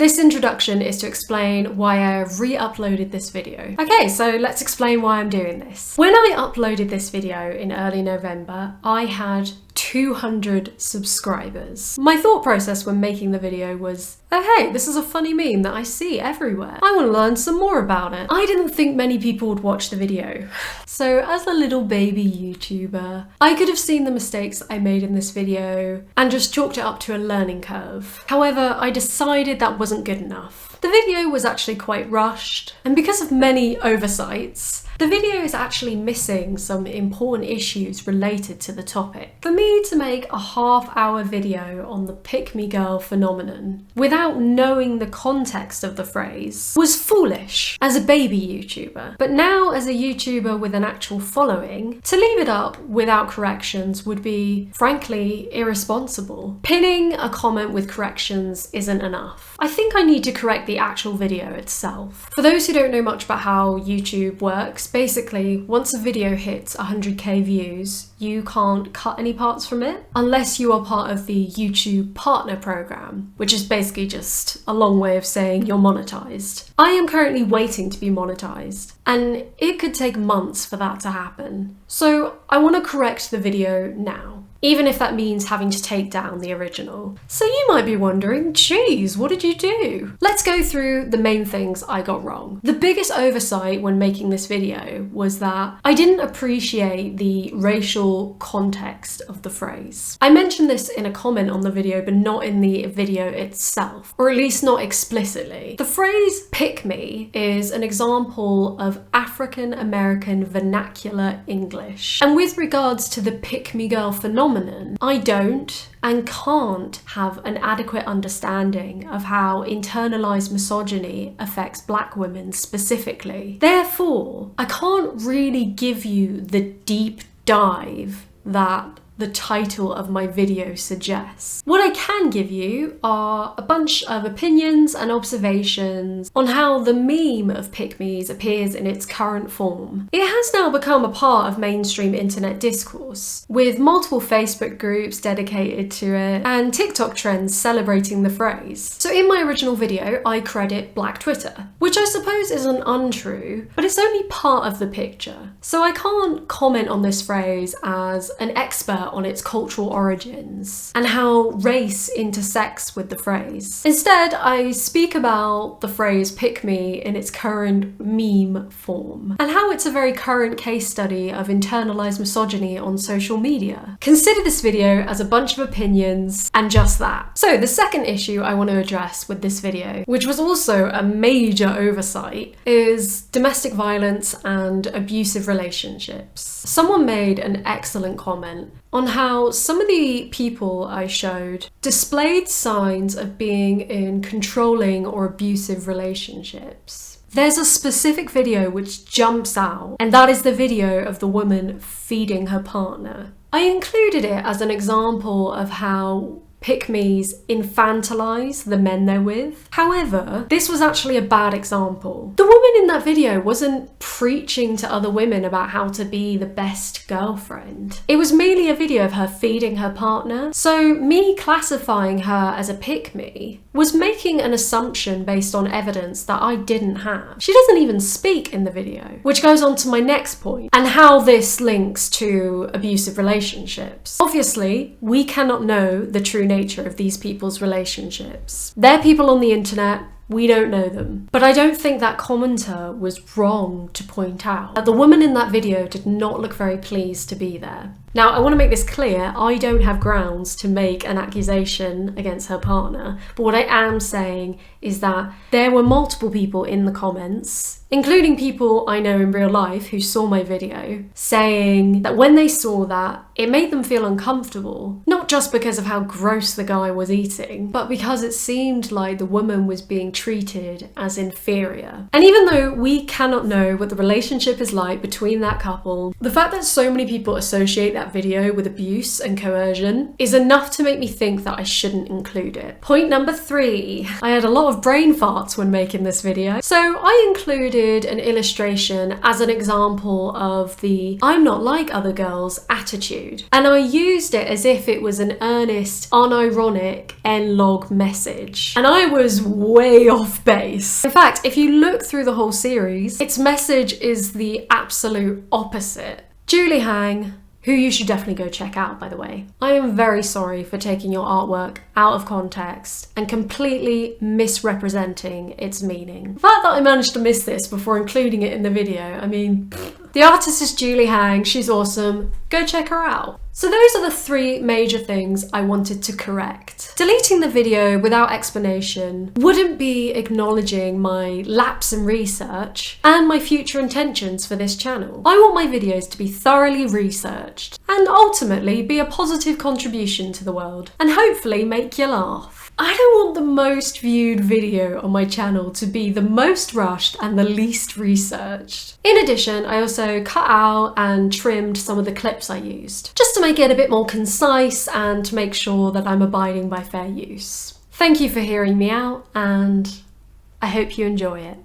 This introduction is to explain why I re-uploaded this video. Okay, so let's explain why I'm doing this. When I uploaded this video in early November, I had 200 subscribers. My thought process when making the video was, oh hey, this is a funny meme that I see everywhere. I want to learn some more about it. I didn't think many people would watch the video. So as a little baby YouTuber, I could have seen the mistakes I made in this video and just chalked it up to a learning curve. However, I decided that wasn't good enough. The video was actually quite rushed, and because of many oversights, the video is actually missing some important issues related to the topic. For me to make a half-hour video on the pick-me-girl phenomenon without knowing the context of the phrase was foolish as a baby YouTuber. But now as a YouTuber with an actual following, to leave it up without corrections would be, frankly, irresponsible. Pinning a comment with corrections isn't enough. I think I need to correct the actual video itself. For those who don't know much about how YouTube works, basically, once a video hits 100k views, you can't cut any parts from it unless you are part of the YouTube Partner Program, which is basically just a long way of saying you're monetized. I am currently waiting to be monetized, and it could take months for that to happen. So I want to correct the video now, even if that means having to take down the original. So you might be wondering, geez, what did you do? Let's go through the main things I got wrong. The biggest oversight when making this video was that I didn't appreciate the racial context of the phrase. I mentioned this in a comment on the video, but not in the video itself, or at least not explicitly. The phrase pick me is an example of African American vernacular English. And with regards to the pick me girl phenomenon, I don't and can't have an adequate understanding of how internalized misogyny affects Black women specifically. Therefore, I can't really give you the deep dive that the title of my video suggests. What I can give you are a bunch of opinions and observations on how the meme of pick-me's appears in its current form. It has now become a part of mainstream internet discourse, with multiple Facebook groups dedicated to it and TikTok trends celebrating the phrase. So in my original video, I credit Black Twitter, which I suppose isn't untrue, but it's only part of the picture. So I can't comment on this phrase as an expert on its cultural origins and how race intersects with the phrase. Instead, I speak about the phrase pick me in its current meme form and how it's a very current case study of internalized misogyny on social media. Consider this video as a bunch of opinions and just that. So the second issue I want to address with this video, which was also a major oversight, is domestic violence and abusive relationships. Someone made an excellent comment on how some of the people I showed displayed signs of being in controlling or abusive relationships. There's a specific video which jumps out, and that is the video of the woman feeding her partner. I included it as an example of how pick-me's infantilize the men they're with. However, this was actually a bad example. The woman in that video wasn't preaching to other women about how to be the best girlfriend. It was merely a video of her feeding her partner. So me classifying her as a pick-me was making an assumption based on evidence that I didn't have. She doesn't even speak in the video, which goes on to my next point and how this links to abusive relationships. Obviously, we cannot know the true nature of these people's relationships. They're people on the internet, we don't know them. But I don't think that commenter was wrong to point out that the woman in that video did not look very pleased to be there. Now, I want to make this clear, I don't have grounds to make an accusation against her partner, but what I am saying is that there were multiple people in the comments, including people I know in real life who saw my video, saying that when they saw that, it made them feel uncomfortable, not just because of how gross the guy was eating, but because it seemed like the woman was being treated as inferior. And even though we cannot know what the relationship is like between that couple, the fact that so many people associate that video with abuse and coercion is enough to make me think that I shouldn't include it. Point number 3. I had a lot of brain farts when making this video, so I included an illustration as an example of the "I'm not like other girls" attitude, and I used it as if it was an earnest, unironic N-log message, and I was way off base. In fact, if you look through the whole series, its message is the absolute opposite. Julie Hang, who you should definitely go check out, by the way, I am very sorry for taking your artwork out of context and completely misrepresenting its meaning. The fact that I managed to miss this before including it in the video, I mean, the artist is Julie Hang, she's awesome, go check her out. So those are the 3 major things I wanted to correct. Deleting the video without explanation wouldn't be acknowledging my lapse in research and my future intentions for this channel. I want my videos to be thoroughly researched and ultimately be a positive contribution to the world and hopefully make you laugh. I don't want the most viewed video on my channel to be the most rushed and the least researched. In addition, I also cut out and trimmed some of the clips I used, just to make it a bit more concise and to make sure that I'm abiding by fair use. Thank you for hearing me out, and I hope you enjoy it.